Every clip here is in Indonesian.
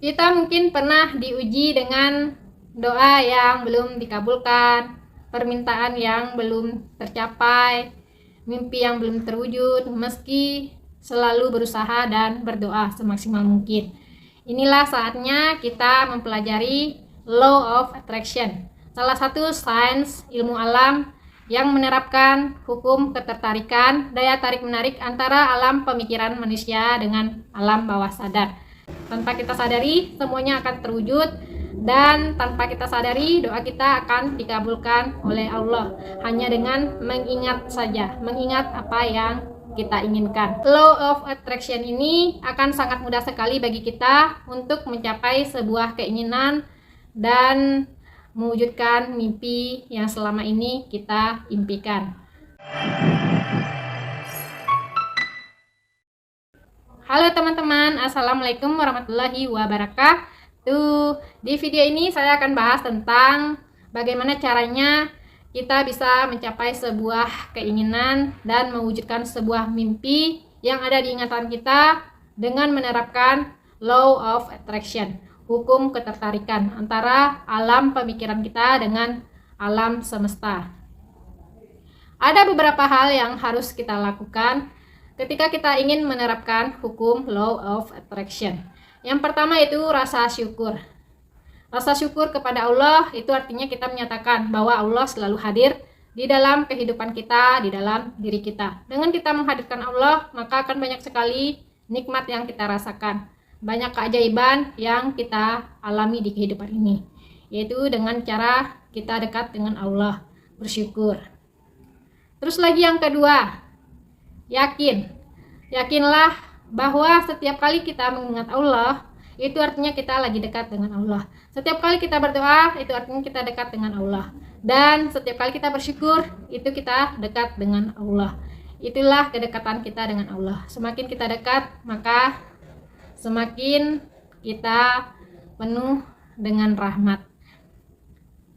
Kita mungkin pernah diuji dengan doa yang belum dikabulkan, permintaan yang belum tercapai, mimpi yang belum terwujud, meski selalu berusaha dan berdoa semaksimal mungkin. Inilah saatnya kita mempelajari Law of Attraction, salah satu sains ilmu alam yang menerapkan hukum ketertarikan, daya tarik-menarik antara alam pemikiran manusia dengan alam bawah sadar. Tanpa kita sadari, semuanya akan terwujud, dan tanpa kita sadari, doa kita akan dikabulkan oleh Allah hanya dengan mengingat saja, mengingat apa yang kita inginkan. Law of Attraction ini akan sangat mudah sekali bagi kita untuk mencapai sebuah keinginan dan mewujudkan mimpi yang selama ini kita impikan. Halo teman-teman, Assalamualaikum warahmatullahi wabarakatuh. Di video ini saya akan bahas tentang bagaimana caranya kita bisa mencapai sebuah keinginan dan mewujudkan sebuah mimpi yang ada di ingatan kita dengan menerapkan Law of Attraction, hukum ketertarikan antara alam pemikiran kita dengan alam semesta. Ada beberapa hal yang harus kita lakukan ketika kita ingin menerapkan hukum Law of Attraction. Yang pertama itu rasa syukur. Rasa syukur kepada Allah itu artinya kita menyatakan bahwa Allah selalu hadir di dalam kehidupan kita, di dalam diri kita. Dengan kita menghadirkan Allah, maka akan banyak sekali nikmat yang kita rasakan. Banyak keajaiban yang kita alami di kehidupan ini, yaitu dengan cara kita dekat dengan Allah, bersyukur. Terus lagi yang kedua, yakinlah bahwa setiap kali kita mengingat Allah, itu artinya kita lagi dekat dengan Allah. Setiap kali kita berdoa, itu artinya kita dekat dengan Allah. Dan setiap kali kita bersyukur, itu kita dekat dengan Allah. Itulah kedekatan kita dengan Allah. Semakin kita dekat, maka semakin kita penuh dengan rahmat.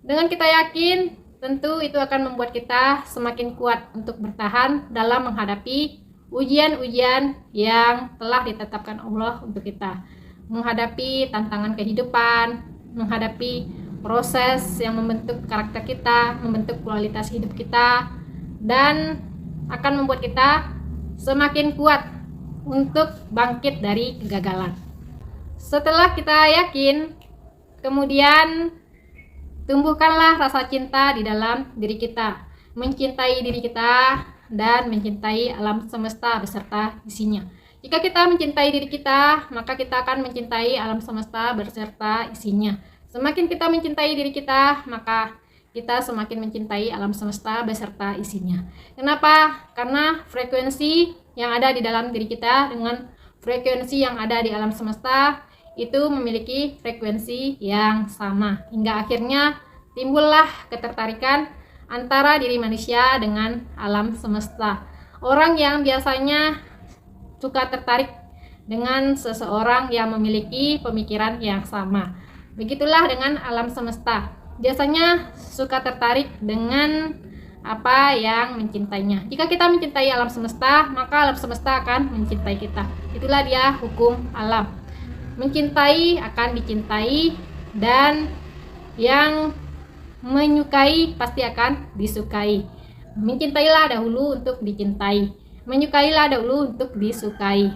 Dengan kita yakin, tentu itu akan membuat kita semakin kuat untuk bertahan dalam menghadapi ujian-ujian yang telah ditetapkan Allah untuk kita, menghadapi tantangan kehidupan, menghadapi proses yang membentuk karakter kita, membentuk kualitas hidup kita, dan akan membuat kita semakin kuat untuk bangkit dari kegagalan. Setelah kita yakin, kemudian tumbuhkanlah rasa cinta di dalam diri kita, mencintai diri kita dan mencintai alam semesta beserta isinya. Jika kita mencintai diri kita, maka kita akan mencintai alam semesta beserta isinya. Semakin kita mencintai diri kita, maka kita semakin mencintai alam semesta beserta isinya. Kenapa? Karena frekuensi yang ada di dalam diri kita dengan frekuensi yang ada di alam semesta itu memiliki frekuensi yang sama, hingga akhirnya timbullah ketertarikan antara diri manusia dengan alam semesta. Orang yang biasanya suka tertarik dengan seseorang yang memiliki pemikiran yang sama, begitulah dengan alam semesta. Biasanya suka tertarik dengan apa yang mencintainya. Jika kita mencintai alam semesta, maka alam semesta akan mencintai kita. Itulah dia hukum alam. Mencintai akan dicintai, dan yang menyukai pasti akan disukai. Mencintailah dahulu untuk dicintai, menyukailah dahulu untuk disukai.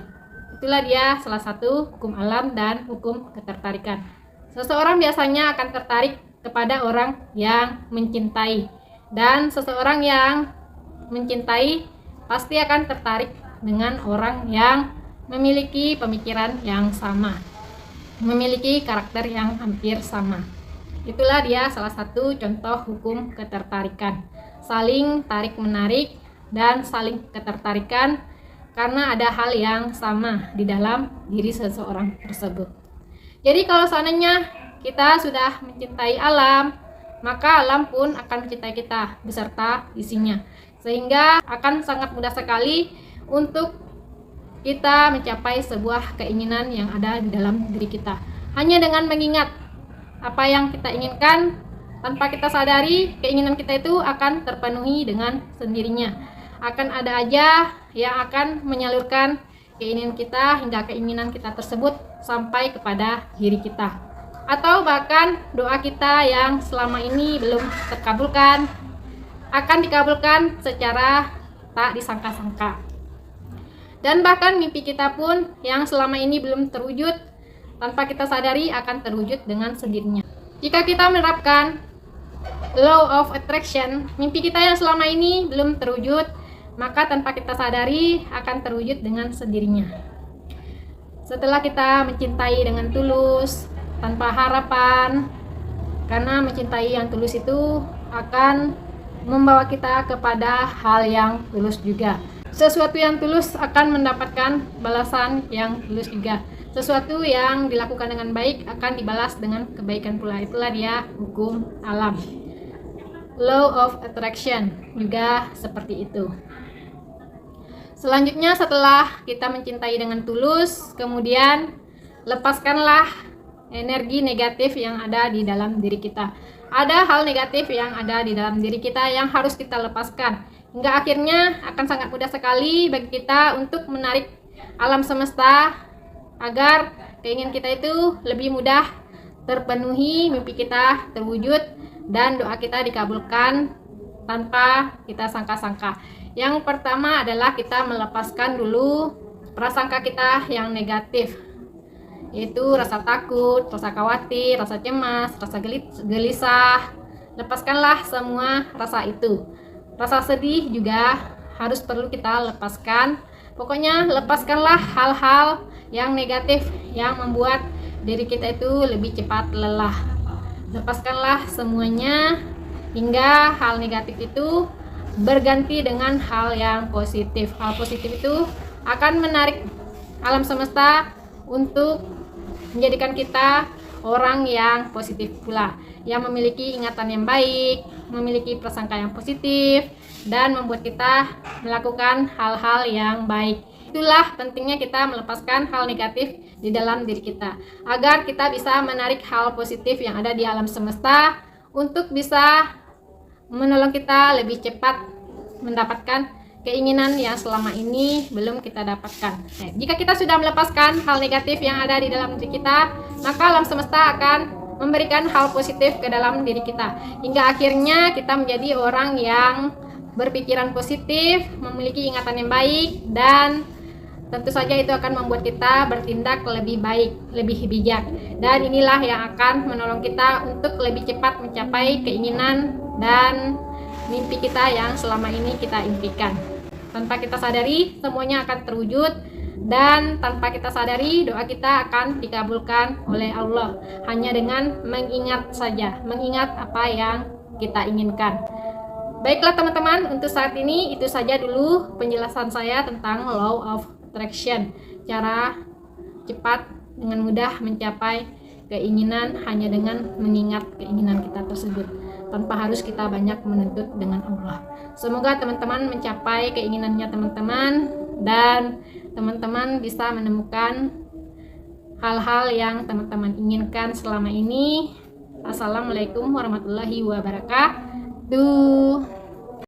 Itulah dia salah satu hukum alam dan hukum ketertarikan. Seseorang biasanya akan tertarik kepada orang yang mencintai, dan seseorang yang mencintai pasti akan tertarik dengan orang yang memiliki pemikiran yang sama, memiliki karakter yang hampir sama. Itulah dia salah satu contoh hukum ketertarikan. Saling tarik-menarik dan saling ketertarikan karena ada hal yang sama di dalam diri seseorang tersebut. Jadi kalau seandainya kita sudah mencintai alam, maka alam pun akan mencintai kita beserta isinya. Sehingga akan sangat mudah sekali untuk kita mencapai sebuah keinginan yang ada di dalam diri kita. Hanya dengan mengingat apa yang kita inginkan, tanpa kita sadari, keinginan kita itu akan terpenuhi dengan sendirinya. Akan ada aja yang akan menyalurkan keinginan kita hingga keinginan kita tersebut sampai kepada diri kita, atau bahkan doa kita yang selama ini belum terkabulkan akan dikabulkan secara tak disangka-sangka. Dan bahkan mimpi kita pun yang selama ini belum terwujud, tanpa kita sadari akan terwujud dengan sendirinya. Jika kita menerapkan law of attraction, mimpi kita yang selama ini belum terwujud, maka tanpa kita sadari akan terwujud dengan sendirinya. Setelah kita mencintai dengan tulus, tanpa harapan, karena mencintai yang tulus itu akan membawa kita kepada hal yang tulus juga. Sesuatu yang tulus akan mendapatkan balasan yang tulus juga. Sesuatu yang dilakukan dengan baik akan dibalas dengan kebaikan pula. Itulah dia hukum alam. Law of attraction juga seperti itu. Selanjutnya, setelah kita mencintai dengan tulus, kemudian lepaskanlah energi negatif yang ada di dalam diri kita. Ada hal negatif yang ada di dalam diri kita yang harus kita lepaskan. Hingga akhirnya akan sangat mudah sekali bagi kita untuk menarik alam semesta agar keinginan kita itu lebih mudah terpenuhi, mimpi kita terwujud, dan doa kita dikabulkan tanpa kita sangka-sangka. Yang pertama adalah kita melepaskan dulu prasangka kita yang negatif, yaitu rasa takut, rasa khawatir, rasa cemas, rasa gelisah. Lepaskanlah semua rasa itu. Rasa sedih juga harus perlu kita lepaskan. Pokoknya lepaskanlah hal-hal yang negatif yang membuat diri kita itu lebih cepat lelah. Lepaskanlah semuanya hingga hal negatif itu berganti dengan hal yang positif. Hal positif itu akan menarik alam semesta untuk menjadikan kita orang yang positif pula, yang memiliki ingatan yang baik, memiliki prasangka yang positif, dan membuat kita melakukan hal-hal yang baik. Itulah pentingnya kita melepaskan hal negatif di dalam diri kita, agar kita bisa menarik hal positif yang ada di alam semesta untuk bisa menolong kita lebih cepat mendapatkan keinginan yang selama ini belum kita dapatkan. Jika kita sudah melepaskan hal negatif yang ada di dalam diri kita, maka alam semesta akan memberikan hal positif ke dalam diri kita, hingga akhirnya kita menjadi orang yang berpikiran positif, memiliki ingatan yang baik, dan tentu saja itu akan membuat kita bertindak lebih baik, lebih bijak. Dan inilah yang akan menolong kita untuk lebih cepat mencapai keinginan dan mimpi kita yang selama ini kita impikan. Tanpa kita sadari, semuanya akan terwujud, dan tanpa kita sadari, doa kita akan dikabulkan oleh Allah hanya dengan mengingat saja, mengingat apa yang kita inginkan. Baiklah teman-teman, untuk saat ini itu saja dulu penjelasan saya tentang law of attraction, cara cepat dengan mudah mencapai keinginan hanya dengan mengingat keinginan kita tersebut, tanpa harus kita banyak menuntut dengan Allah. Semoga teman-teman mencapai keinginannya teman-teman, dan teman-teman bisa menemukan hal-hal yang teman-teman inginkan selama ini. Assalamualaikum warahmatullahi wabarakatuh.